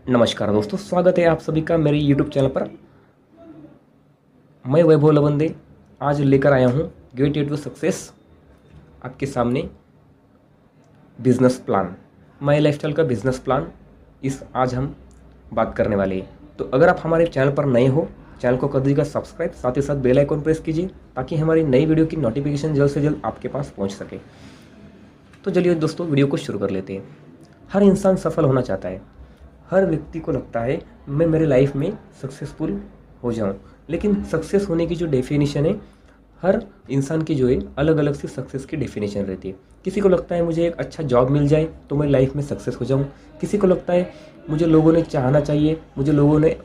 नमस्कार दोस्तों, स्वागत है आप सभी का मेरे YouTube चैनल पर। मैं वैभव लवंदे आज लेकर आया हूँ गेट टू सक्सेस आपके सामने बिजनेस प्लान, माई लाइफस्टाइल का बिजनेस प्लान। आज हम बात करने वाले हैं। तो अगर आप हमारे चैनल पर नए हो, चैनल को कर दीजिएगा सब्सक्राइब, साथ ही साथ बेल आइकन प्रेस कीजिए ताकि हमारी नई वीडियो की नोटिफिकेशन जल्द से जल्द आपके पास पहुँच सके। तो चलिए दोस्तों, वीडियो को शुरू कर लेते हैं। हर इंसान सफल होना चाहता है। हर व्यक्ति को लगता है मैं मेरे लाइफ में सक्सेसफुल हो जाऊं, लेकिन सक्सेस होने की जो डेफिनेशन है हर इंसान की जो है अलग अलग सी सक्सेस की डेफिनेशन रहती है। किसी को लगता है मुझे एक अच्छा जॉब मिल जाए तो मैं लाइफ में सक्सेस हो जाऊं। किसी को लगता है मुझे लोगों ने चाहना चाहिए, मुझे लोगों ने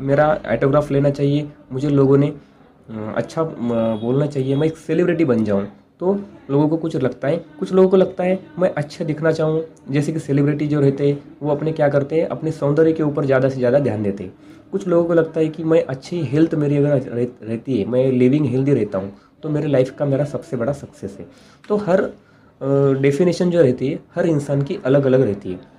मेरा ऑटोग्राफ लेना चाहिए, मुझे लोगों ने अच्छा बोलना चाहिए, मैं एक सेलिब्रिटी बन जाऊं। तो लोगों को कुछ लगता है, कुछ लोगों को लगता है मैं अच्छा दिखना चाहूँ। जैसे कि सेलिब्रिटी जो रहते हैं वो अपने क्या करते हैं, अपने सौंदर्य के ऊपर ज़्यादा से ज़्यादा ध्यान देते हैं। कुछ लोगों को लगता है कि मैं अच्छी हेल्थ मेरी अगर रहती है, मैं लिविंग हेल्दी रहता हूँ तो मेरे लाइफ का मेरा सबसे बड़ा सक्सेस है। तो हर डेफिनेशन जो रहती है हर इंसान की अलग अलग रहती है।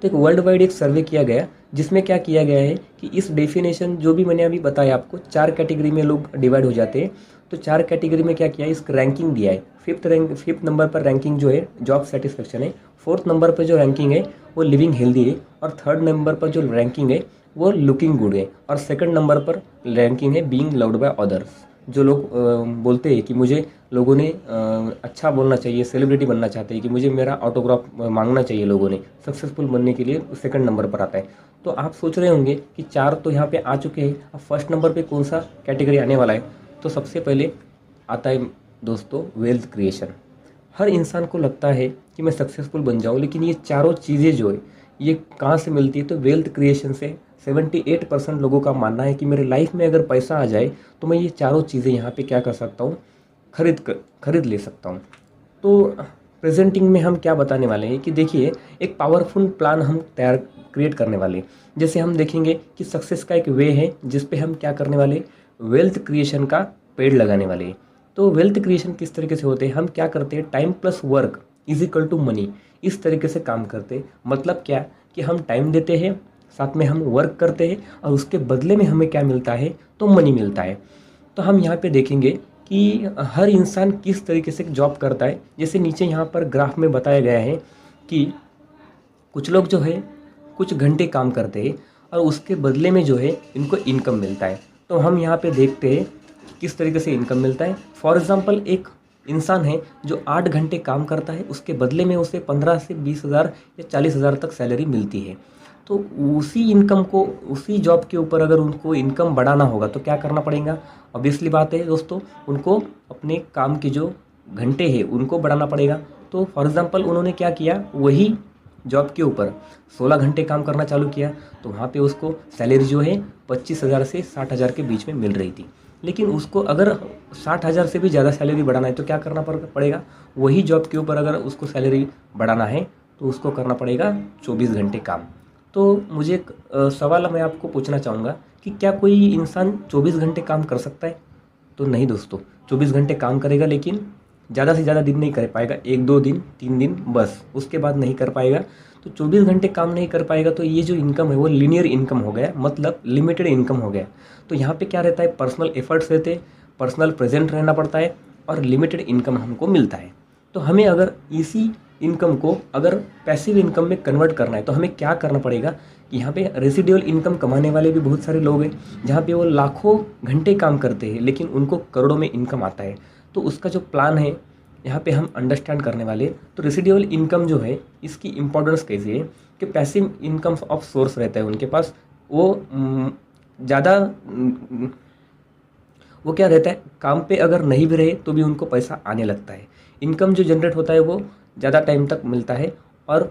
तो एक वर्ल्ड वाइड एक सर्वे किया गया जिसमें क्या किया गया है कि इस डेफिनेशन जो भी मैंने अभी बताया आपको, 4 कैटेगरी में लोग डिवाइड हो जाते हैं। तो 4 कैटेगरी में क्या किया है, इसका रैंकिंग दिया है। फिफ्थ नंबर पर रैंकिंग जो है जॉब सेटिस्फेक्शन है, फोर्थ नंबर पर जो रैंकिंग है वो लिविंग हेल्दी है, और थर्ड नंबर पर जो रैंकिंग है वो लुकिंग गुड है, और सेकंड नंबर पर रैंकिंग है बीइंग लव्ड बाय अदर्स। जो लोग बोलते हैं कि मुझे लोगों ने अच्छा बोलना चाहिए, सेलिब्रिटी बनना चाहते हैं, कि मुझे मेरा ऑटोग्राफ मांगना चाहिए लोगों ने, सक्सेसफुल बनने के लिए सेकंड नंबर पर आता है। तो आप सोच रहे होंगे कि 4 तो यहाँ पे आ चुके हैं, अब फर्स्ट नंबर पे कौन सा कैटेगरी आने वाला है। तो सबसे पहले आता है दोस्तों वेल्थ क्रिएशन। हर इंसान को लगता है कि मैं सक्सेसफुल बन जाऊँ, लेकिन ये चारों चीज़ें जो है ये कहाँ से मिलती है, तो वेल्थ क्रिएशन से। 78% लोगों का मानना है कि मेरे लाइफ में अगर पैसा आ जाए तो मैं ये चारों चीज़ें यहाँ पे क्या कर सकता हूँ, खरीद ले सकता हूँ। तो प्रेजेंटिंग में हम क्या बताने वाले हैं कि देखिए, एक पावरफुल प्लान हम क्रिएट करने वाले हैं। जैसे हम देखेंगे कि सक्सेस का एक वे है जिस पे हम क्या करने वाले, वेल्थ क्रिएशन का पेड़ लगाने वाले हैं। तो वेल्थ क्रिएशन किस तरीके से होते हैं, हम क्या करते हैं, time plus work is equal to money, इस तरीके से काम करते हैं। मतलब क्या कि हम टाइम देते हैं, साथ में हम वर्क करते हैं, और उसके बदले में हमें क्या मिलता है, तो मनी मिलता है। तो हम यहाँ पे देखेंगे कि हर इंसान किस तरीके से जॉब करता है। जैसे नीचे यहाँ पर ग्राफ में बताया गया है कि कुछ लोग जो है कुछ घंटे काम करते हैं और उसके बदले में जो है इनको इनकम मिलता है। तो हम यहाँ पे देखते हैं कि किस तरीके से इनकम मिलता है। फॉर एग्ज़ाम्पल, एक इंसान है जो 8 घंटे काम करता है, उसके बदले में उसे 15 से 20,000 या 40,000 तक सैलरी मिलती है। तो उसी इनकम को, उसी जॉब के ऊपर अगर उनको इनकम बढ़ाना होगा तो क्या करना पड़ेगा। ऑब्वियसली बात है दोस्तों, उनको अपने काम के जो घंटे हैं उनको बढ़ाना पड़ेगा। तो फॉर एग्ज़ाम्पल उन्होंने क्या किया, वही जॉब के ऊपर 16 घंटे काम करना चालू किया, तो वहाँ पे उसको सैलरी जो है 25,000 से 60,000 के बीच में मिल रही थी। लेकिन उसको अगर 60,000 से भी ज़्यादा सैलरी बढ़ाना है तो क्या करना पड़ेगा, वही जॉब के ऊपर अगर उसको सैलरी बढ़ाना है तो उसको करना पड़ेगा 24 घंटे काम। तो मुझे एक सवाल मैं आपको पूछना चाहूँगा कि क्या कोई इंसान 24 घंटे काम कर सकता है। तो नहीं दोस्तों, 24 घंटे काम करेगा लेकिन ज़्यादा से ज़्यादा दिन नहीं कर पाएगा, 1-2 दिन 3 दिन बस, उसके बाद नहीं कर पाएगा। तो 24 घंटे काम नहीं कर पाएगा तो ये जो इनकम है वो लीनियर इनकम हो गया, मतलब लिमिटेड इनकम हो गया। तो यहाँ पे क्या रहता है, पर्सनल एफर्ट्स रहते हैं, पर्सनल प्रेजेंट रहना पड़ता है, और लिमिटेड इनकम हमको मिलता है। तो हमें अगर इसी इनकम को अगर पैसिव इनकम में कन्वर्ट करना है तो हमें क्या करना पड़ेगा कि यहाँ पे रेसिडुअल इनकम कमाने वाले भी बहुत सारे लोग हैं, जहाँ पे वो लाखों घंटे काम करते हैं लेकिन उनको करोड़ों में इनकम आता है। तो उसका जो प्लान है यहाँ पे हम अंडरस्टैंड करने वाले। तो रेसिडुअल इनकम जो है इसकी इम्पोर्टेंस कैसी है कि पैसिव इनकम ऑफ सोर्स रहता है उनके पास, वो ज़्यादा वो क्या रहता है, काम पे अगर नहीं भी रहे तो भी उनको पैसा आने लगता है। इनकम जो जनरेट होता है वो ज़्यादा टाइम तक मिलता है, और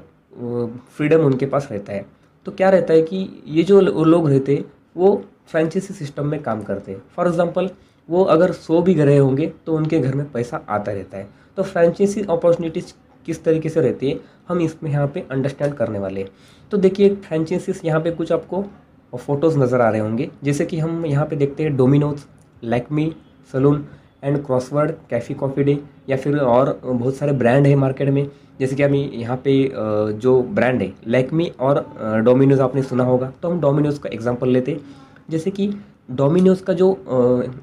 फ्रीडम उनके पास रहता है। तो क्या रहता है कि ये जो लोग रहते हैं वो फ्रेंचाइजी सिस्टम में काम करते हैं। फॉर एग्ज़ाम्पल, वो अगर 100 भी रहे होंगे तो उनके घर में पैसा आता रहता है। तो फ्रेंचाइजी अपॉर्चुनिटीज़ किस तरीके से रहती है हम इसमें यहाँ पे अंडरस्टैंड करने वाले हैं। तो देखिए, फ्रेंचाइजीज यहाँ पे कुछ आपको फ़ोटोज़ नज़र आ रहे होंगे। जैसे कि हम यहाँ पे देखते हैं Domino's, Lakme, salon and Crossword, Cafe Coffee Day, या फिर और बहुत सारे ब्रांड है मार्केट में। जैसे कि हम यहाँ पे जो ब्रांड है लैक्मी और डोमिनोज आपने सुना होगा, तो हम डोमिनोज का एग्जांपल लेते हैं। जैसे कि डोमिनोज का जो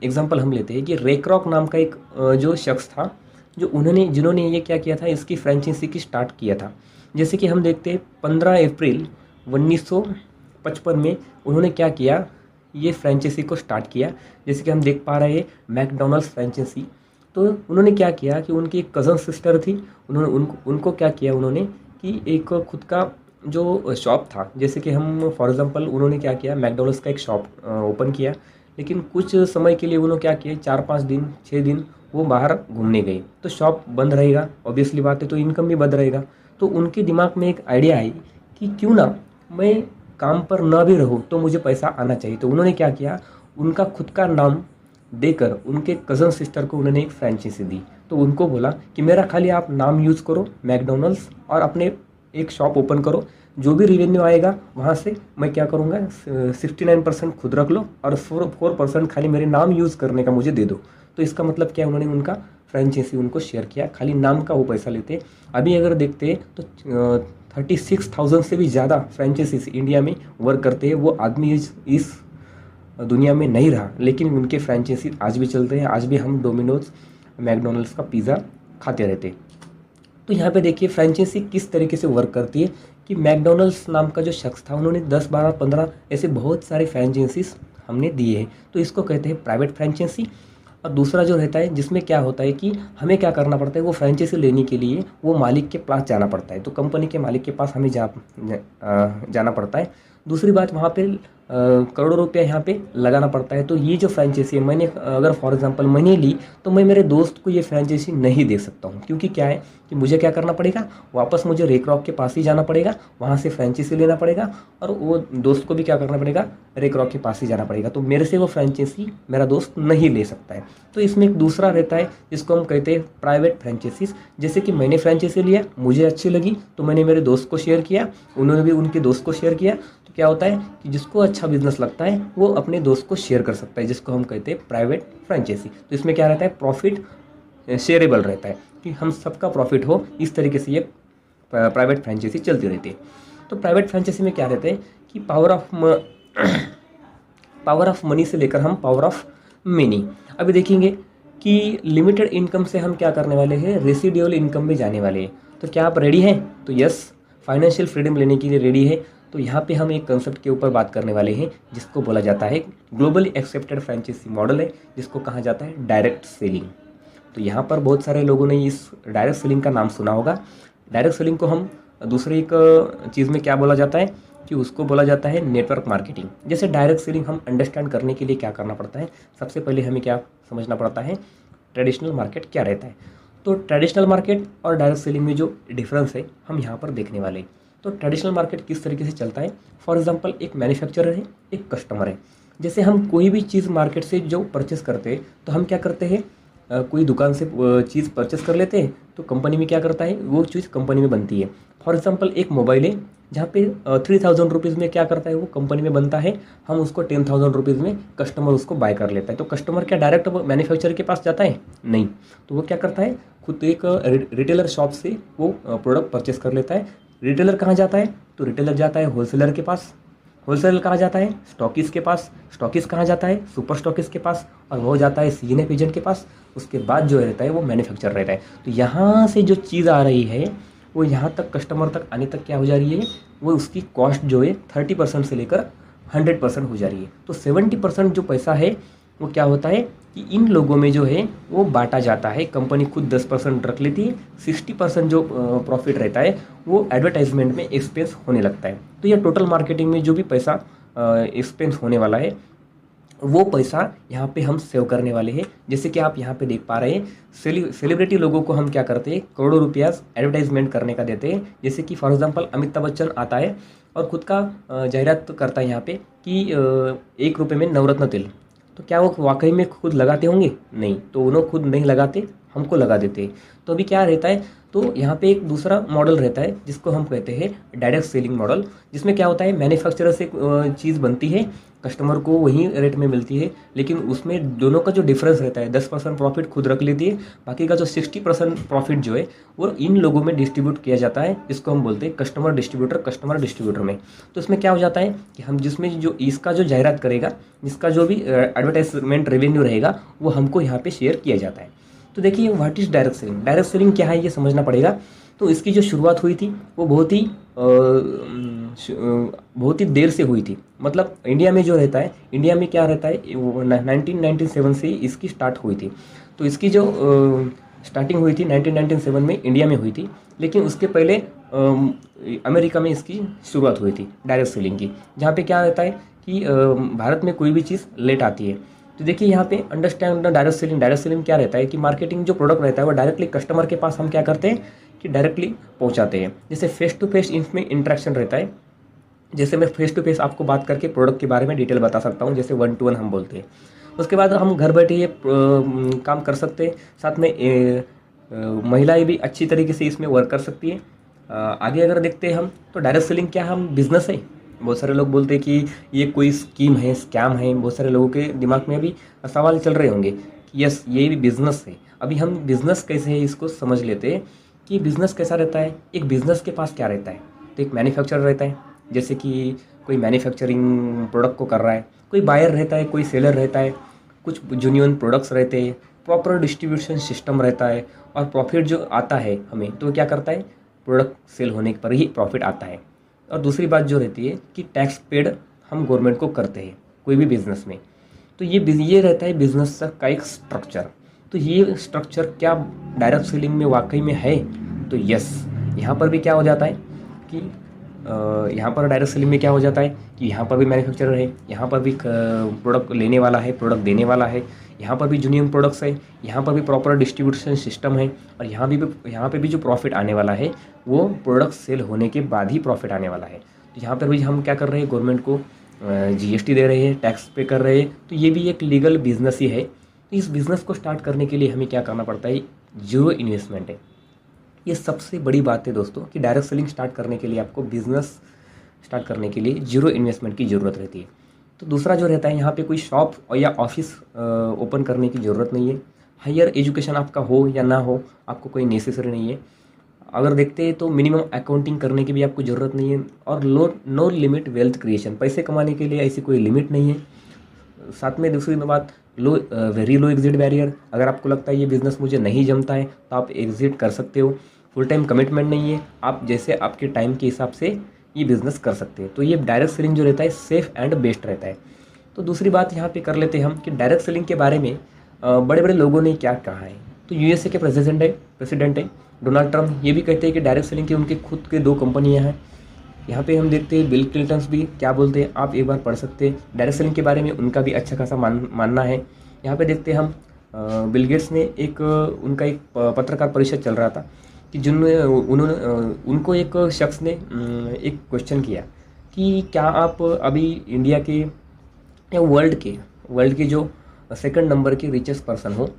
एग्जांपल हम लेते हैं कि रेक्रॉक नाम का एक जो शख्स था, जो जिन्होंने ये क्या किया था, इसकी फ्रेंचाइजी की स्टार्ट किया था। जैसे कि हम देखते हैं 15 अप्रैल 1955 में उन्होंने क्या किया, ये फ्रेंचाइजी को स्टार्ट किया। जैसे कि हम देख पा रहे हैं मैकडोनल्ड्स फ्रेंचाइजी। तो उन्होंने क्या किया कि उनकी एक कज़न सिस्टर थी, उन्होंने उनको क्या किया उन्होंने कि एक खुद का जो शॉप था, जैसे कि हम फॉर एग्जांपल उन्होंने क्या किया, मैकडोनल्ड्स का एक शॉप ओपन किया। लेकिन कुछ समय के लिए उन्होंने क्या किया, 4-5 दिन 6 दिन वो बाहर घूमने गए, तो शॉप बंद रहेगा, ऑब्वियसली बात है, तो इनकम भी बंद रहेगा। तो उनके दिमाग में एक आइडिया आई कि क्यों ना मैं काम पर ना भी रहूँ तो मुझे पैसा आना चाहिए। तो उन्होंने क्या किया, उनका खुद का नाम देकर उनके कज़न सिस्टर को उन्होंने एक फ्रेंचाइजी दी। तो उनको बोला कि मेरा खाली आप नाम यूज़ करो मैकडोनल्ड्स, और अपने एक शॉप ओपन करो, जो भी रेवेन्यू आएगा वहाँ से मैं क्या करूँगा, 69% खुद रख लो और 4% खाली मेरे नाम यूज़ करने का मुझे दे दो। तो इसका मतलब क्या, उन्होंने उनका फ्रेंचाइजी उनको शेयर किया, खाली नाम का वो पैसा लेते। अभी अगर देखते तो 36,000 से भी ज़्यादा फ्रेंचाइजीज इंडिया में वर्क करते हैं। वो आदमी इस दुनिया में नहीं रहा, लेकिन उनके फ्रेंचाइजी आज भी चलते हैं। आज भी हम डोमिनोज मैकडोनल्ड्स का पिज़्ज़ा खाते रहते हैं। तो यहाँ पे देखिए फ्रेंचाइजी किस तरीके से वर्क करती है कि मैकडोनल्ड्स नाम का जो शख्स था, उन्होंने 10, 12, 15 ऐसे बहुत सारे फ्रेंचाइजीज हमने दिए हैं, तो इसको कहते हैं प्राइवेट फ्रेंचाइजी। और दूसरा जो रहता है, जिसमें क्या होता है कि हमें क्या करना पड़ता है, वो फ्रेंचाइजी लेने के लिए वो मालिक के पास जाना पड़ता है, तो कंपनी के मालिक के पास हमें जाना पड़ता है। दूसरी बात, वहाँ पे करोड़ों रुपया यहाँ पे लगाना पड़ता है। तो ये जो फ्रेंचाइजी है, मैंने अगर फॉर एग्जांपल मैंने ली, तो मैं मेरे दोस्त को ये फ्रेंचाइजी नहीं दे सकता हूँ, क्योंकि क्या है कि मुझे क्या करना पड़ेगा, वापस मुझे रेक्रॉक के पास ही जाना पड़ेगा, वहाँ से फ्रेंचाइजी लेना पड़ेगा, और वो दोस्त को भी क्या करना पड़ेगा, रेक्रॉक के पास ही जाना पड़ेगा। तो मेरे से वो फ्रेंचाइजी मेरा दोस्त नहीं ले सकता है। तो इसमें एक दूसरा रहता है जिसको हम कहते हैं प्राइवेट फ्रेंचाइजीज। जैसे कि मैंने फ्रेंचाइजी लिया, मुझे अच्छी लगी, तो मैंने मेरे दोस्त को शेयर किया, उन्होंने भी उनके दोस्त को शेयर किया। तो क्या होता है कि जिसको अच्छा बिजनेस लगता है वो अपने दोस्त को शेयर कर सकता है, जिसको हम कहते हैं प्राइवेट फ्रेंचाइजी। तो इसमें क्या रहता है, प्रॉफिट शेयरेबल रहता है कि हम सबका प्रॉफिट हो, इस तरीके से ये प्राइवेट फ्रेंचाइजी चलती रहती है। तो प्राइवेट फ्रेंचाइजी में क्या रहता है कि पावर ऑफ मनी से लेकर हम पावर ऑफ मनी अभी देखेंगे कि लिमिटेड इनकम से हम क्या करने वाले हैं, रेसिडुअल इनकम में जाने वाले हैं। तो क्या आप रेडी हैं? तो यस, फाइनेंशियल फ्रीडम लेने के लिए रेडी है। तो यहाँ पे हम एक कंसेप्ट के ऊपर बात करने वाले हैं जिसको बोला जाता है ग्लोबली एक्सेप्टेड फ्रेंचाइजी मॉडल है, जिसको कहा जाता है डायरेक्ट सेलिंग। तो यहाँ पर बहुत सारे लोगों ने इस डायरेक्ट सेलिंग का नाम सुना होगा। डायरेक्ट सेलिंग को हम दूसरी एक चीज़ में क्या बोला जाता है कि उसको बोला जाता है नेटवर्क मार्केटिंग। जैसे डायरेक्ट सेलिंग हम अंडरस्टैंड करने के लिए क्या करना पड़ता है, सबसे पहले हमें क्या समझना पड़ता है, ट्रेडिशनल मार्केट क्या रहता है। तो ट्रेडिशनल मार्केट और डायरेक्ट सेलिंग में जो डिफरेंस है हम यहाँ पर देखने वाले हैं। तो ट्रेडिशनल मार्केट किस तरीके से चलता है, फॉर एग्जांपल एक मैन्युफैक्चरर है, एक कस्टमर है। जैसे हम कोई भी चीज़ मार्केट से जो परचेस करते हैं, तो हम क्या करते हैं, कोई दुकान से चीज़ परचेस कर लेते हैं, तो कंपनी में क्या करता है, वो चीज़ कंपनी में बनती है। फॉर एग्जांपल एक मोबाइल है जहाँ पे 3000 रुपीज़ में क्या करता है, वो कंपनी में बनता है, हम उसको 10,000 रुपीज़ में कस्टमर उसको बाय कर लेता है। तो कस्टमर क्या डायरेक्ट मैन्युफैक्चरर के पास जाता है? नहीं। तो वो क्या करता है, खुद एक रिटेलर शॉप से वो प्रोडक्ट परचेस कर लेता है। रिटेलर कहाँ जाता है, तो रिटेलर जाता है होलसेलर के पास। होलसेलर कहाँ जाता है, स्टॉकिस्ट के पास। स्टॉकिस्ट कहाँ जाता है, सुपर स्टॉकिस्ट के पास, और वो जाता है सीएनएफ एजेंट के पास। उसके बाद जो रहता है वो मैन्युफैक्चरर रहता है। तो यहाँ से जो चीज़ आ रही है वो यहाँ तक कस्टमर तक आने तक क्या हो जा रही है, वो उसकी कॉस्ट जो है 30% से लेकर 100% हो जा रही है। तो 70% जो पैसा है वो क्या होता है कि इन लोगों में जो है वो बांटा जाता है। कंपनी खुद 10% रख लेती है, 60% जो प्रॉफिट रहता है वो एडवर्टाइजमेंट में एक्सपेंस होने लगता है। तो ये टोटल मार्केटिंग में जो भी पैसा एक्सपेंस होने वाला है वो पैसा यहाँ पे हम सेव करने वाले हैं। जैसे कि आप यहाँ पे देख पा रहे हैं, सेलिब्रिटी लोगों को हम क्या करते हैं, करोड़ों रुपया एडवर्टाइजमेंट करने का देते हैं। जैसे कि फॉर एग्जांपल अमिताभ बच्चन आता है और खुद का जाहिरात करता है यहाँ पे कि 1 रुपये में नवरत्न तेल। तो क्या वो वाकई में खुद लगाते होंगे? नहीं। तो उन्होंने खुद नहीं लगाते, हमको लगा देते। तो अभी क्या रहता है, तो यहाँ पे एक दूसरा मॉडल रहता है जिसको हम कहते हैं डायरेक्ट सेलिंग मॉडल, जिसमें क्या होता है, मैन्युफैक्चरर से चीज़ बनती है, कस्टमर को वही रेट में मिलती है, लेकिन उसमें दोनों का जो डिफरेंस रहता है 10% प्रॉफिट खुद रख लेती है, बाकी का जो 60% प्रॉफिट जो है वो इन लोगों में डिस्ट्रीब्यूट किया जाता है। इसको हम बोलते हैं कस्टमर डिस्ट्रीब्यूटर में। तो इसमें क्या हो जाता है कि हम जिसमें जो इसका जो जाहिरात करेगा, जिसका जो भी एडवर्टाइजमेंट रेवेन्यू रहेगा वो हमको यहाँ पे शेयर किया जाता है। तो देखिए what is direct selling, direct selling क्या है ये समझना पड़ेगा। तो इसकी जो शुरुआत हुई थी वो बहुत ही देर से हुई थी। मतलब इंडिया में जो रहता है, इंडिया में क्या रहता है, 1997 से इसकी स्टार्ट हुई थी। तो इसकी जो स्टार्टिंग हुई थी 1997 में इंडिया में हुई थी, लेकिन उसके पहले अमेरिका में इसकी शुरुआत हुई थी डायरेक्ट सेलिंग की, जहाँ पे क्या रहता है कि भारत में कोई भी चीज़ लेट आती है। तो देखिए यहाँ पे अंडरस्टैंड डायरेक्ट सेलिंग क्या रहता है कि मार्केटिंग जो प्रोडक्ट रहता है वो डायरेक्टली कस्टमर के पास हम क्या करते हैं कि डायरेक्टली पहुँचाते हैं। जैसे फेस टू फेस इसमें इंटरेक्शन रहता है। जैसे मैं फेस टू फेस आपको बात करके प्रोडक्ट के बारे में डिटेल बता सकता हूँ, जैसे 1-to-1 हम बोलते हैं। उसके बाद हम घर बैठे ये काम कर सकते हैं। साथ में महिलाएं भी अच्छी तरीके से इसमें वर्क कर सकती है। आगे अगर देखते हैं हम, तो डायरेक्ट सेलिंग क्या हम बिजनेस है। बहुत सारे लोग बोलते हैं कि ये कोई स्कीम है, स्कैम है। बहुत सारे लोगों के दिमाग में अभी सवाल चल रहे होंगे कि यस ये भी बिजनेस है। अभी हम बिजनेस कैसे है इसको समझ लेते हैं कि बिजनेस कैसा रहता है। एक बिजनेस के पास क्या रहता है, तो एक मैन्युफैक्चरर रहता है, जैसे कि कोई मैन्युफैक्चरिंग प्रोडक्ट को कर रहा है, कोई बायर रहता है, कोई सेलर रहता है, कुछ जेन्युइन प्रोडक्ट्स रहते हैं, प्रॉपर डिस्ट्रीब्यूशन सिस्टम रहता है, और प्रॉफिट जो आता है हमें, तो क्या करता है, प्रोडक्ट सेल होने पर ही प्रॉफिट आता है। और दूसरी बात जो रहती है कि टैक्स पेड हम गवर्नमेंट को करते हैं कोई भी बिजनेस में। तो ये रहता है बिजनेस का एक स्ट्रक्चर। तो ये स्ट्रक्चर क्या डायरेक्ट सेलिंग में वाकई में है? तो यस, यहाँ पर भी क्या हो जाता है कि यहाँ पर डायरेक्ट सेलिंग में क्या हो जाता है कि यहाँ पर भी मैन्युफैक्चरर है, यहाँ पर भी प्रोडक्ट लेने वाला है, प्रोडक्ट देने वाला है, यहाँ पर भी जेन्युइन प्रोडक्ट्स है, यहाँ पर भी प्रॉपर डिस्ट्रीब्यूशन सिस्टम है, और यहाँ पे भी जो प्रॉफिट आने वाला है वो प्रोडक्ट सेल होने के बाद ही प्रॉफिट आने वाला है। तो यहाँ पर भी हम क्या कर रहे हैं, गवर्नमेंट को GST दे रहे हैं, टैक्स पे कर रहे हैं। तो ये भी एक लीगल बिजनेस ही है। तो इस बिज़नेस को स्टार्ट करने के लिए हमें क्या करना पड़ता है, जीरो इन्वेस्टमेंट है। ये सबसे बड़ी बात है दोस्तों कि डायरेक्ट सेलिंग स्टार्ट करने के लिए, आपको बिजनेस स्टार्ट करने के लिए जीरो इन्वेस्टमेंट की ज़रूरत रहती है। तो दूसरा जो रहता है, यहाँ पे कोई शॉप या ऑफिस ओपन करने की ज़रूरत नहीं है। हायर एजुकेशन आपका हो या ना हो, आपको कोई नेसेसरी नहीं है। अगर देखते हैं तो मिनिमम अकाउंटिंग करने की भी आपको ज़रूरत नहीं है। और नो लिमिट वेल्थ क्रिएशन, पैसे कमाने के लिए ऐसी कोई लिमिट नहीं है। साथ में दूसरी बात, वेरी लो एग्जिट बैरियर। अगर आपको लगता है ये बिज़नेस मुझे नहीं जमता है तो आप एग्जिट कर सकते हो। फुल टाइम कमिटमेंट नहीं है, आप जैसे आपके टाइम के हिसाब से ये बिज़नेस कर सकते हैं। तो ये डायरेक्ट सेलिंग जो रहता है सेफ़ एंड बेस्ट रहता है। तो दूसरी बात यहाँ पे कर लेते हैं हम कि डायरेक्ट सेलिंग के बारे में बड़े बड़े लोगों ने क्या कहा है। तो USA के प्रेसिडेंट है डोनाल्ड ट्रम्प, ये भी कहते हैं कि डायरेक्ट सेलिंग के उनके खुद के 2 कंपनियाँ हैं। यहाँ पे हम देखते हैं बिल क्लिंटन भी क्या बोलते हैं, आप एक बार पढ़ सकते हैं। डायरेक्ट सेलिंग के बारे में उनका भी अच्छा खासा मानना है। यहाँ पे देखते हैं हम, बिल गेट्स ने उनका एक पत्रकार परिषद चल रहा था कि उनको एक शख्स ने एक क्वेश्चन किया कि क्या आप अभी इंडिया के या वर्ल्ड के जो सेकंड नंबर के रिचेस्ट पर्सन हो,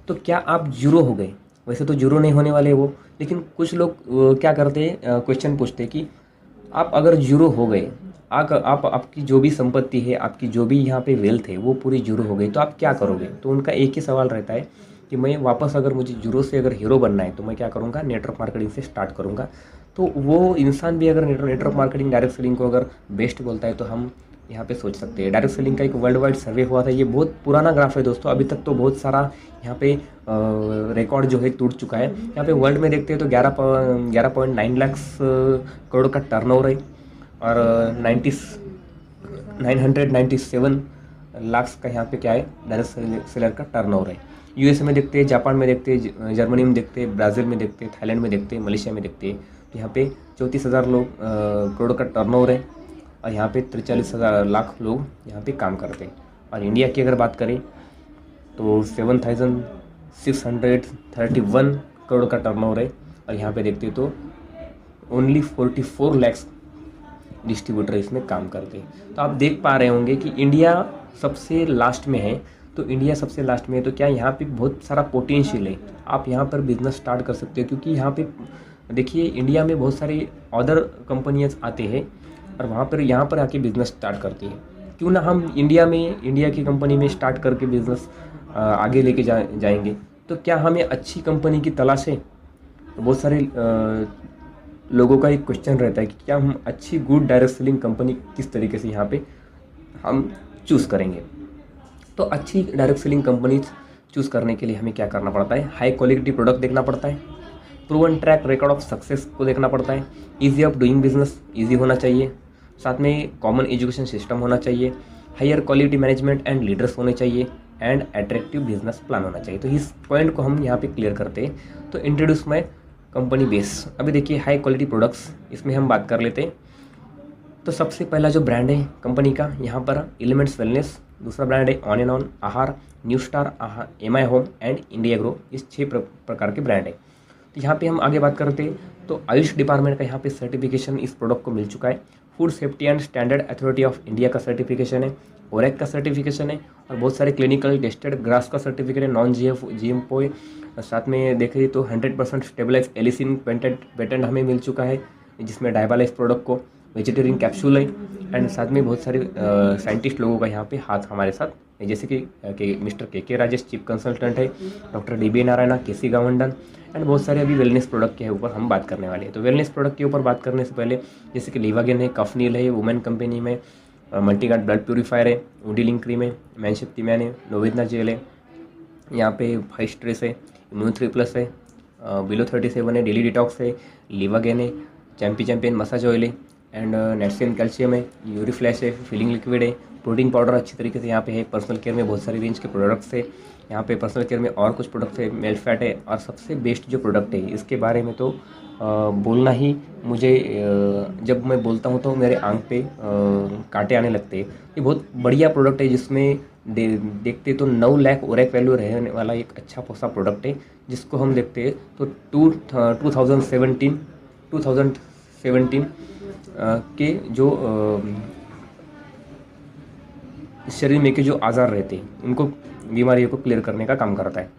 तो क्या आप जीरो हो गए। वैसे तो जीरो नहीं होने वाले वो, लेकिन कुछ लोग क्या करते हैं, क्वेश्चन पूछते हैं कि आप अगर जीरो हो गए, आपकी जो भी संपत्ति है, आपकी जो भी यहाँ पे वेल्थ है वो पूरी जीरो हो गई, तो आप क्या करोगे। तो उनका एक ही सवाल रहता है कि मैं वापस, अगर मुझे जीरो से अगर हीरो बनना है तो मैं क्या करूँगा, नेटवर्क मार्केटिंग से स्टार्ट करूँगा। तो वो इंसान भी अगर नेटवर्क मार्केटिंग डायरेक्ट सेलिंग को अगर बेस्ट बोलता है तो हम यहाँ पे सोच सकते हैं। डायरेक्ट सेलिंग का एक वर्ल्ड वाइड सर्वे हुआ था, ये बहुत पुराना ग्राफ है दोस्तों, अभी तक तो बहुत सारा यहाँ पे रिकॉर्ड जो है टूट चुका है। यहाँ पे वर्ल्ड में देखते हैं तो 11.9 लाख करोड़ का टर्नओवर है, और 997 लाख का यहाँ पे क्या है, डायरेक्ट सेलर का टर्नओवर है। USA में देखते हैं, जापान में देखते हैं, जर्मनी में देखते हैं, ब्राज़ील में देखते हैं, थाईलैंड में देखते हैं, मलेशिया में देखते हैं। तो यहाँ पे 34,000 करोड़ का टर्नओवर है, और यहाँ पे 43,000 लाख लोग यहाँ पे काम करते हैं। और इंडिया की अगर बात करें तो 7,631 करोड़ का टर्नओवर है, और यहाँ पे देखते तो ओनली 44 लाख डिस्ट्रीब्यूटर इसमें काम करते हैं। तो आप देख पा रहे होंगे कि इंडिया सबसे लास्ट में है। तो इंडिया सबसे लास्ट में है, तो क्या यहाँ पे बहुत सारा पोटेंशियल है, आप यहाँ पर बिजनेस स्टार्ट कर सकते हो। क्योंकि यहाँ पे देखिए इंडिया में बहुत सारी अदर कंपनियाँ आते हैं और यहाँ पर आके बिजनेस स्टार्ट करती है। क्यों ना हम इंडिया की कंपनी में स्टार्ट करके बिजनेस आगे लेके जाएंगे। तो क्या हमें अच्छी कंपनी की तलाश है? तो बहुत सारे लोगों का एक क्वेश्चन रहता है कि क्या हम अच्छी गुड डायरेक्ट सेलिंग कंपनी किस तरीके से यहाँ पे हम चूज़ करेंगे। तो अच्छी डायरेक्ट सेलिंग कंपनी चूज़ करने के लिए हमें क्या करना पड़ता है? हाई क्वालिटी प्रोडक्ट देखना पड़ता है, proven track record of success को देखना पड़ता है, easy of doing business easy होना चाहिए, साथ में कॉमन एजुकेशन सिस्टम होना चाहिए, higher quality management and leaders होने चाहिए, एंड अट्रैक्टिव बिजनेस प्लान होना चाहिए। तो इस पॉइंट को हम यहाँ पे क्लियर करते हैं। तो इंट्रोड्यूस माई कंपनी बेस। अभी देखिए हाई क्वालिटी प्रोडक्ट्स, इसमें हम बात कर लेते हैं। तो सबसे पहला जो ब्रांड है कंपनी का यहाँ पर एलिमेंट्स वेलनेस, दूसरा ब्रांड है On and On, Aahar, New Star, M I Home and India Grow. इस 6 प्रकार के ब्रांड है। तो यहाँ पे हम आगे बात करते हैं तो आयुष डिपार्टमेंट का यहाँ पे सर्टिफिकेशन इस प्रोडक्ट को मिल चुका है। Food safety and standard authority of India का सर्टिफिकेशन है, ओरेक का सर्टिफिकेशन है, और बहुत सारे क्लिनिकल टेस्टेड ग्रास का सर्टिफिकेट है, नॉन GMO। साथ में देखें तो 100% स्टेबलाइज एलिसिन पेटेंट हमें मिल चुका है, जिसमें डायबालाइज प्रोडक्ट को वेजिटेरियन कैप्सूल है। एंड साथ में बहुत सारे साइंटिस्ट लोगों का यहाँ पे हाथ हमारे साथ है, जैसे कि mister K Rajesh chief consultant है, doctor DB Narayana, KC Gavandan, and बहुत सारे अभी वेलनेस प्रोडक्ट के ऊपर हम बात करने वाले हैं। तो वेलनेस प्रोडक्ट के ऊपर बात करने से पहले जैसे कि लिवागेन है, कफनील है, वुमेन कंपनी में मल्टीगार्ड ब्लड प्यूरीफायर है, उडीलिंग क्रीम है, मैन शक्ति मैन है, नोवेदना जेल है, यहाँ पे 5 स्ट्रेस है, इम्यून 3+ है, बिलो 37 है, डेली डिटॉक्स है, लिवागेन है, चैंपियन मसाज ऑयल है, एंड नेटसेन कैल्शियम है, यूरी फ्लैश है, फिलिंग लिक्विड है, प्रोटीन पाउडर अच्छी तरीके से यहाँ पे है। पर्सनल केयर में बहुत सारी रेंज के प्रोडक्ट्स है, यहाँ पे पर्सनल केयर में और कुछ प्रोडक्ट्स है, मेल फैट है, और सबसे बेस्ट जो प्रोडक्ट है इसके बारे में तो बोलना ही मुझे जब मैं बोलता हूँ तो मेरे आंख पे कांटे आने लगते हैं। ये बहुत बढ़िया प्रोडक्ट है, जिसमें देखते तो 9 लाख ओरेक वैल्यू रहने वाला एक अच्छा सा प्रोडक्ट है, जिसको हम देखते हैं तो 2017 के जो शरीर में के जो आज़ार रहते हैं उनको बीमारियों को क्लियर करने का काम करता है।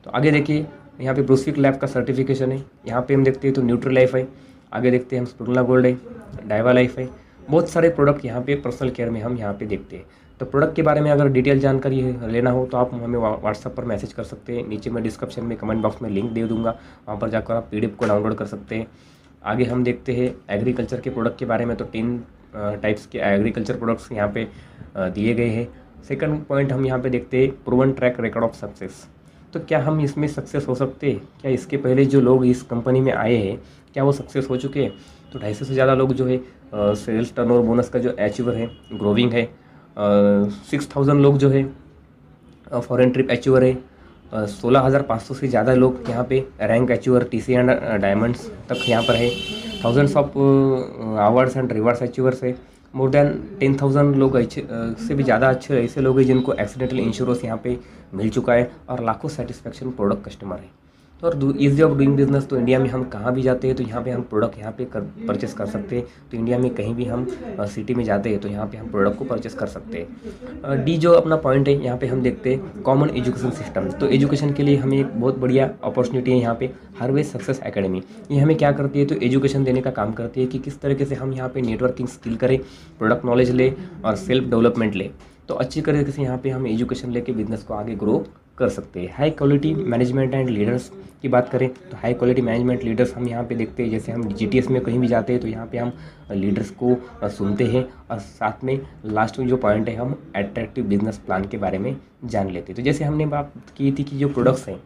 तो आगे देखिए यहाँ पे ब्रूसविक लैब का सर्टिफिकेशन है, यहाँ पे हम देखते हैं तो न्यूट्री लाइफ है, आगे देखते हैं हम स्पुरना गोल्ड है, डाइवा लाइफ है, बहुत सारे प्रोडक्ट यहाँ पे पर्सनल केयर में हम यहाँ पे देखते हैं। तो प्रोडक्ट के बारे में अगर डिटेल जानकारी लेना हो तो आप हमें व्हाट्सएप पर मैसेज कर सकते हैं, नीचे मैं डिस्क्रिप्शन में कमेंट बॉक्स में लिंक दे दूँगा, वहाँ पर जाकर आप PDF को डाउनलोड कर सकते हैं। आगे हम देखते हैं एग्रीकल्चर के प्रोडक्ट के बारे में, तो 10 टाइप्स के एग्रीकल्चर प्रोडक्ट्स यहाँ पे दिए गए हैं। सेकंड पॉइंट हम यहाँ पे देखते हैं proven track record of success. तो क्या हम इसमें सक्सेस हो सकते हैं? क्या इसके पहले जो लोग इस कंपनी में आए हैं क्या वो सक्सेस हो चुके हैं? तो 250 से ज़्यादा लोग जो है सेल्स टर्नओवर बोनस का जो अचीवर है, ग्रोविंग है, 6000 लोग जो है फॉरेन ट्रिप अचीवर है, 16,500 से ज़्यादा लोग यहाँ पे rank achiever TC and diamonds तक यहाँ पर है, thousands of awards and rewards achievers है, मोर देन 10,000 लोग से भी ज़्यादा अच्छे ऐसे लोग हैं जिनको एक्सीडेंटल इंश्योरेंस यहाँ पे मिल चुका है, और लाखों सेटिस्फैक्शन प्रोडक्ट कस्टमर है। तो और ईजी ऑफ डूइंग बिजनेस, तो इंडिया में हम कहाँ भी जाते हैं तो यहाँ पे हम प्रोडक्ट यहाँ पे परचेस कर सकते हैं। तो इंडिया में कहीं भी हम सिटी में जाते हैं तो यहाँ पे हम प्रोडक्ट को परचेस कर सकते हैं। डी जो अपना पॉइंट है यहाँ पे हम देखते हैं कॉमन एजुकेशन सिस्टम। तो एजुकेशन के लिए हमें एक बहुत बढ़िया अपॉर्चुनिटी है यहाँ पे हार्वेज सक्सेस एकेडमी। ये हमें क्या करती है तो एजुकेशन देने का काम करती है कि किस तरीके से हम यहाँ पे नेटवर्किंग स्किल करें, प्रोडक्ट नॉलेज ले और सेल्फ डेवलपमेंट ले। तो अच्छी तरीके से यहाँ पे हम एजुकेशन लेके बिजनेस को आगे ग्रो कर सकते हैं। High quality management and leaders की बात करें तो हाई क्वालिटी मैनेजमेंट लीडर्स हम यहाँ पे देखते हैं, जैसे हम GTS में कहीं भी जाते हैं तो यहाँ पे हम लीडर्स को सुनते हैं, और साथ में लास्ट में जो पॉइंट है हम अट्रैक्टिव बिजनेस प्लान के बारे में जान लेते हैं। तो जैसे हमने बात की थी कि जो प्रोडक्ट्स हैं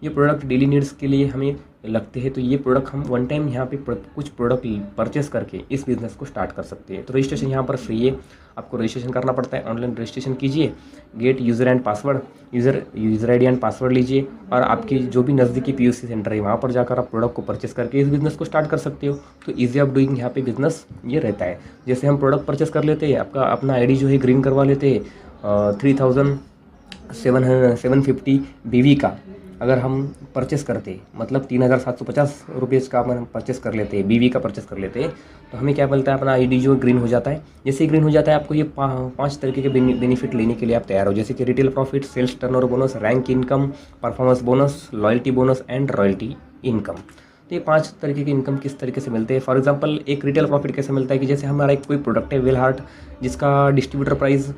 ये प्रोडक्ट डेली नीड्स के लिए हमें लगते हैं, तो ये प्रोडक्ट हम वन टाइम यहाँ पे कुछ प्रोडक्ट परचेस करके इस बिज़नेस को स्टार्ट कर सकते हैं। तो रजिस्ट्रेशन यहाँ पर फ्री है, आपको रजिस्ट्रेशन करना पड़ता है। ऑनलाइन रजिस्ट्रेशन कीजिए, gate user and password, user ID and password लीजिए, और आपकी जो भी नज़दीकी POC सेंटर है वहाँ पर जाकर आप प्रोडक्ट को परचेस करके इस बिज़नेस को स्टार्ट कर सकते हो। तो ईजी ऑफ डूइंग यहाँ पे बिज़नेस ये रहता है। जैसे हम प्रोडक्ट परचेस कर लेते हैं, आपका अपना ID जो है ग्रीन करवा लेते हैं, 3750 BV का अगर हम परचेस करते मतलब 3750 रुपीज़ का हम परचेस कर लेते हैं, BV का परचेस कर लेते हैं, तो हमें क्या मिलता है, अपना ID जो ग्रीन हो जाता है। जैसे ही ग्रीन हो जाता है आपको ये 5 तरीके के बेनिफिट लेने के लिए आप तैयार हो, जैसे कि retail profit, sales turnover bonus, rank income, performance bonus, loyalty bonus and royalty income. तो ये 5 तरीके की इनकम किस तरीके से मिलते हैं। फॉर एग्जांपल एक रिटेल प्रॉफिट कैसे मिलता है कि जैसे हमारा एक कोई प्रोडक्ट है वेल हार्ट, जिसका डिस्ट्रीब्यूटर प्राइस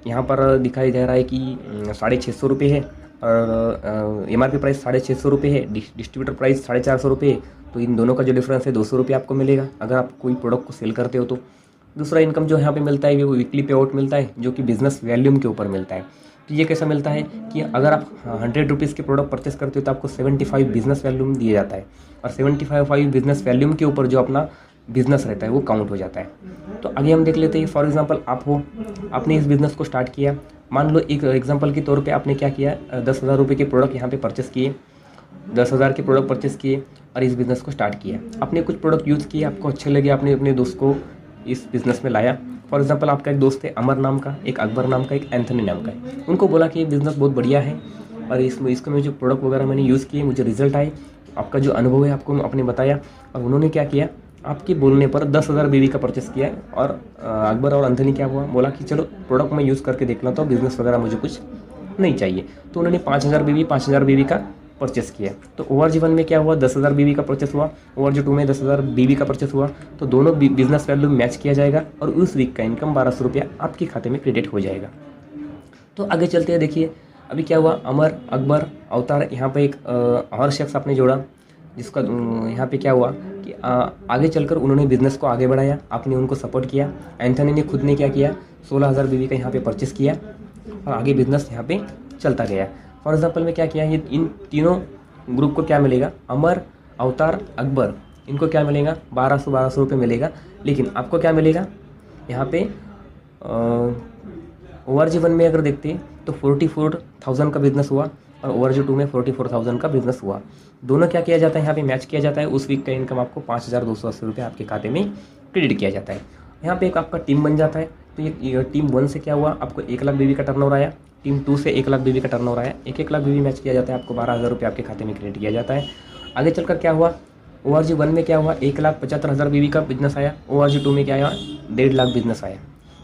यहाँ पर दिखाई दे रहा है कि 650 रुपये है और MRP प्राइस 650 रुपये है, डिस्ट्रीब्यूटर प्राइस 450 रुपये है। तो इन दोनों का जो डिफरेंस है 200 रुपये आपको मिलेगा अगर आप कोई प्रोडक्ट को सेल करते हो तो। दूसरा इनकम जो यहाँ पे मिलता है वो वीकली पे आउट मिलता है, जो कि बिजनेस वॉल्यूम के ऊपर मिलता है। तो ये कैसा मिलता है कि अगर आप 100 रुपीज़ के प्रोडक्ट परचेस करते हो तो आपको 75 बिजनेस वॉल्यूम दिया जाता है, और 75 बिजनेस वॉल्यूम के ऊपर जो अपना बिजनेस रहता है वो काउंट हो जाता है। तो आगे हम देख लेते हैं। फॉर एग्जांपल आपने इस बिज़नेस को स्टार्ट किया, मान लो एक एग्जांपल के तौर पे आपने क्या किया, 10,000 रुपये के प्रोडक्ट यहाँ पे परचेस किए, 10,000 के प्रोडक्ट परचेस किए और इस बिज़नेस को स्टार्ट किया। आपने कुछ प्रोडक्ट यूज़ किए, आपको अच्छे लगे, आपने अपने दोस्त को इस बिज़नेस में लाया। फॉर एग्जांपल आपका एक दोस्त है अमर नाम का, एक अकबर नाम का, एक एंथनी नाम का है। उनको बोला कि ये बिज़नेस बहुत बढ़िया है और इसको मैं जो प्रोडक्ट वगैरह मैंने यूज़ किए मुझे रिजल्ट आए, आपका जो अनुभव है आपको आपने बताया। और उन्होंने क्या किया, आपके बोलने पर 10,000 BV का परचेस किया है। और अकबर और एंथनी क्या हुआ, बोला कि चलो प्रोडक्ट मैं यूज़ करके देख लेता हूँ, बिज़नेस वगैरह मुझे कुछ नहीं चाहिए। तो उन्होंने 5,000 BV का परचेस किया। तो ORG1 में क्या हुआ, 10,000 BV का परचेस हुआ, ORG2 में 10,000 BV का परचेस हुआ। तो दोनों बिजनेस वैल्यू मैच किया जाएगा और उस वीक का इनकम 1,200 रुपया आपके खाते में क्रेडिट हो जाएगा। तो आगे चलते हैं। देखिए अभी क्या हुआ, अमर, अकबर, अवतार, यहाँ पे एक और शख्स आपने जोड़ा, जिसका यहाँ पे क्या हुआ कि आगे चलकर उन्होंने बिज़नेस को आगे बढ़ाया, आपने उनको सपोर्ट किया। एंथनी ने खुद ने क्या किया, 16,000 BV का यहाँ पे परचेस किया और आगे बिज़नेस यहाँ पे चलता गया। फॉर एग्जांपल में क्या किया, ये इन तीनों ग्रुप को क्या मिलेगा, अमर, अवतार, अकबर, इनको क्या मिलेगा, 1,200 रुपये मिलेगा। लेकिन आपको क्या मिलेगा यहाँ पे, ORG1 में अगर देखते हैं तो 44,000 का बिजनेस हुआ और ORG2 में 44,000 का बिजनेस हुआ। दोनों क्या किया जाता है, यहाँ पे मैच किया जाता है। उस वीक का इनकम आपको 5,280 रुपये आपके खाते में क्रेडिट किया जाता है। यहाँ पे एक आपका टीम बन जाता है। तो ये टीम 1 से क्या हुआ, आपको 1,00,000 BV का टर्नओवर आया। टीम 2 से 1,00,000 BV का टर्नओवर आया, 1,00,000 BV मैच किया जाता है, आपको 12,000 रुपये आपके खाते में क्रेडिट किया जाता है। आगे चलकर क्या हुआ, ORG1 में क्या हुआ, 1,75,000 BV का बिजनेस आया। ORG2 में क्या आया, 1,50,000 बिजनेस आया।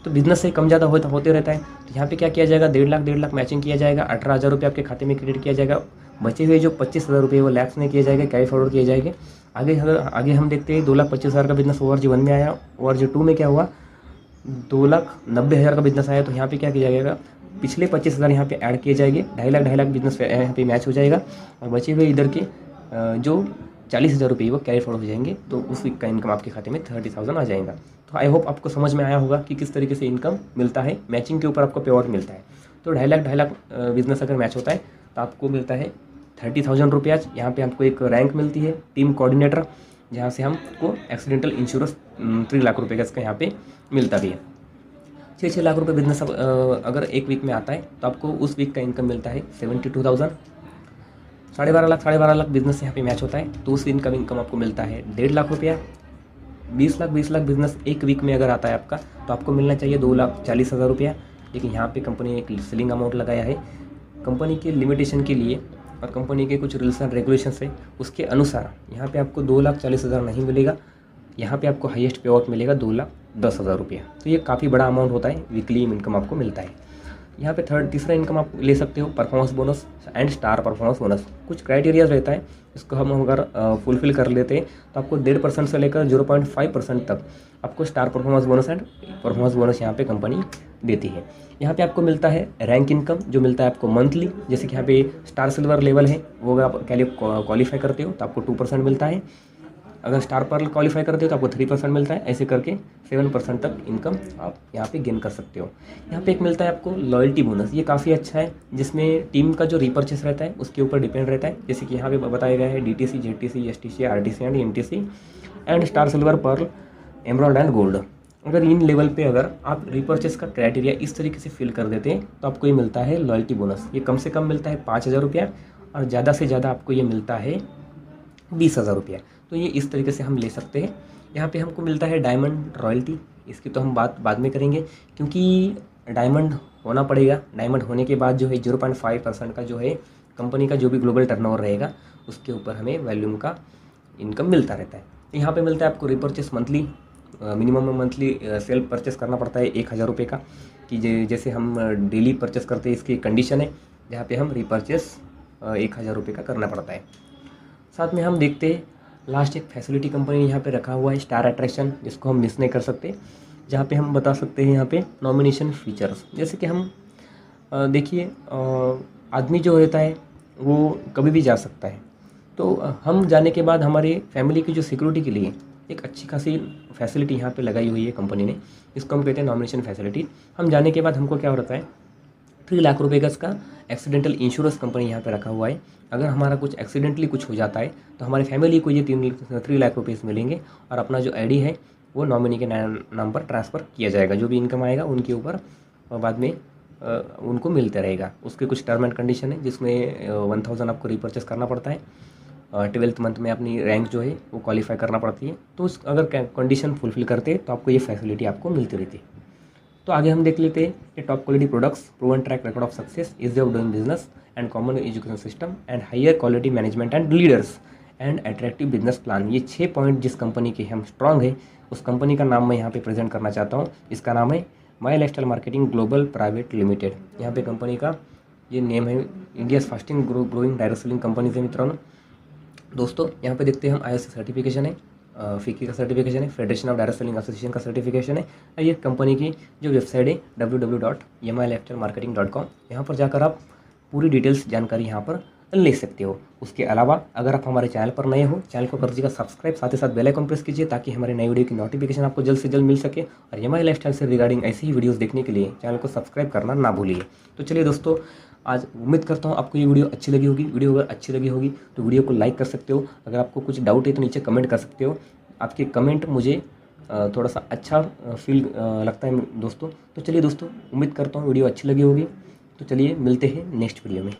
तो बिजनेस से कम ज़्यादा होते रहता है। तो यहाँ पे क्या किया जाएगा, 1,50,000 मैचिंग किया जाएगा, 18,000 रुपये आपके खाते में क्रेडिट किया जाएगा। बचे हुए जो 25,000 रुपये वो लैक्स में किए जाएंगे, कैरी फॉरवर्ड किए जाएंगे। आगे हम देखते हैं 2,25,000 का बिजनेस ORG1 में आया। ORG2 में क्या हुआ, 2,90,000 का बिजनेस आया। तो यहाँ पे क्या किया जाएगा, पिछले 25,000 यहाँ पे ऐड किए जाएंगे, 2,50,000 बिजनेस यहाँ पे मैच हो जाएगा और बचे हुए इधर के जो 40,000 रुपये वो कैरी फॉरवर्ड हो जाएंगे। तो उस वीक का इनकम आपके खाते में 30,000 आ जाएगा। तो आई होप आपको समझ में आया होगा कि किस तरीके से इनकम मिलता है, मैचिंग के ऊपर आपको पे आउट मिलता है। तो 2,50,000 बिजनेस अगर मैच होता है तो आपको मिलता है 30,000 रुपया। यहाँ पे आपको एक रैंक मिलती है टीम कोऑर्डिनेटर, जहाँ से हमको एक्सीडेंटल इंश्योरेंस 3 लाख रुपये का इसका यहाँ पे मिलता भी है। 6 लाख रुपये बिजनेस अगर एक वीक में आता है तो आपको उस वीक का इनकम मिलता है 72,000। 12.5 लाख बिजनेस यहाँ पे मैच होता है तो उस इनकम आपको मिलता है 1.5 लाख रुपया। 20 लाख बिजनेस एक वीक में अगर आता है आपका तो आपको मिलना चाहिए 2,40,000 रुपया। लेकिन यहाँ पे कंपनी ने एक सीलिंग अमाउंट लगाया है कंपनी के लिमिटेशन के लिए, और कंपनी के कुछ रूल्स एंड रेगुलेशंस है उसके अनुसार यहाँ पे आपको 2,40,000 नहीं मिलेगा। यहाँ पे आपको हाईएस्ट पे आउट मिलेगा 2,10,000 रुपया। तो ये काफ़ी बड़ा अमाउंट होता है, वीकली इनकम आपको मिलता है। यहाँ पे तीसरा इनकम आप ले सकते हो performance bonus and star performance bonus. कुछ क्राइटेरियाज रहता है, इसको हम अगर फुलफिल कर लेते हैं तो आपको 1.5% से लेकर 0.5% तक आपको star performance bonus and performance bonus यहाँ पे कंपनी देती है। यहाँ पे आपको मिलता है रैंक इनकम जो मिलता है आपको मंथली, जैसे कि यहाँ पे स्टार सिल्वर लेवल है वो अगर आप क्वालिफाई करते हो तो आपको 2% मिलता है। अगर स्टार पर्ल क्वालिफाई करते हो तो आपको 3% मिलता है। ऐसे करके 7% तक इनकम आप यहाँ पे गेन कर सकते हो। यहाँ पे एक मिलता है आपको लॉयल्टी बोनस, ये काफ़ी अच्छा है जिसमें टीम का जो रीपर्चेस रहता है उसके ऊपर डिपेंड रहता है। जैसे कि यहाँ पे बताया गया है DTC, JTC, STC, RTC and NTC and star silver, pearl, emerald and gold. अगर इन लेवल पे अगर आप रीपर्चेस का क्राइटेरिया इस तरीके से फिल कर देते हैं तो आपको ये मिलता है लॉयल्टी बोनस। ये कम से कम मिलता है 5,000 रुपया और ज़्यादा से ज़्यादा आपको ये मिलता है 20,000 रुपया। तो ये इस तरीके से हम ले सकते हैं। यहाँ पे हमको मिलता है डायमंड रॉयल्टी, इसकी तो हम बात बाद में करेंगे क्योंकि डायमंड होना पड़ेगा। डायमंड होने के बाद जो है 0.5% का जो है कंपनी का जो भी ग्लोबल टर्नओवर रहेगा उसके ऊपर हमें वॉल्यूम का इनकम मिलता रहता है। यहाँ पे मिलता है आपको repurchase monthly, minimum monthly sale purchase करना पड़ता है 1,000 रुपये का, कि जैसे हम डेली परचेस करते हैं इसकी कंडीशन है जहाँ पे हम रीपर्चेस 1,000 रुपये का करना पड़ता है। साथ में हम देखते हैं लास्ट एक फैसिलिटी कंपनी यहाँ पे रखा हुआ है स्टार अट्रैक्शन, जिसको हम मिस नहीं कर सकते, जहाँ पे हम बता सकते हैं यहाँ पे नॉमिनेशन फीचर्स। जैसे कि हम देखिए आदमी जो रहता है वो कभी भी जा सकता है, तो हम जाने के बाद हमारे फैमिली की जो सिक्योरिटी के लिए एक अच्छी खासी फैसिलिटी यहाँ पे लगाई हुई है कंपनी ने, इसको हम कहते हैं नॉमिनेशन फैसिलिटी। हम जाने के बाद हमको क्या होता है 3 लाख रुपए का इसका एक्सीडेंटल इंश्योरेंस कंपनी यहाँ पे रखा हुआ है। अगर हमारा कुछ एक्सीडेंटली कुछ हो जाता है तो हमारी फैमिली को ये 3 लाख रुपये मिलेंगे और अपना जो आईडी है वो नॉमिनी के नाम पर ट्रांसफ़र किया जाएगा। जो भी इनकम आएगा उनके ऊपर बाद में उनको मिलता रहेगा। उसके कुछ टर्म एंड कंडीशन है, जिसमें 1000 आपको रिपर्चेस करना पड़ता है, 12th मंथ में अपनी रैंक जो है वो क्वालिफाई करना पड़ती है। तो उस अगर कंडीशन फुलफिल करते तो आपको ये फैसिलिटी आपको मिलती रहती है। तो आगे हम देख लेते हैं कि top quality products, proven track record of success, ease of doing business and common education system and higher quality management and leaders and attractive business plan. ये 6 पॉइंट जिस कंपनी के हम स्ट्रांग है उस कंपनी का नाम मैं यहाँ पे प्रेजेंट करना चाहता हूँ। इसका नाम है my lifestyle marketing global private limited. यहाँ पे कंपनी का ये नेम है, India fasting growing direct selling company से मित्रों। दोस्तों यहाँ पे देखते हैं हम ISO सर्टिफिकेशन है, फिकी का सर्टिफिकेशन है, federation of direct selling association का सर्टिफिकेशन है। और ये कंपनी की जो वेबसाइट है www.mylifestylemarketing.com, यहाँ पर जाकर आप पूरी डिटेल्स जानकारी यहाँ पर ले सकते हो। उसके अलावा अगर आप हमारे चैनल पर नए हो, चैनल को कर दीजिएगा सब्सक्राइब, साथ ही साथ बेल आइकन प्रेस कीजिए ताकि हमारे नई वीडियो की नोटिफिकेशन आपको जल्द से जल्द मिल सके। और एमआई लाइफस्टाइल से रिगार्डिंग ऐसी ही वीडियोस देखने के लिए चैनल को सब्सक्राइब करना ना भूलिए। तो चलिए दोस्तों, आज उम्मीद करता हूँ आपको ये वीडियो अच्छी लगी होगी। वीडियो अगर अच्छी लगी होगी तो वीडियो को लाइक कर सकते हो। अगर आपको कुछ डाउट है तो नीचे कमेंट कर सकते हो। आपके कमेंट मुझे थोड़ा सा अच्छा फील लगता है दोस्तों। तो चलिए दोस्तों, उम्मीद करता हूँ वीडियो अच्छी लगी होगी। तो चलिए मिलते हैं नेक्स्ट वीडियो में,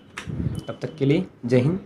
तब तक के लिए जय हिंद,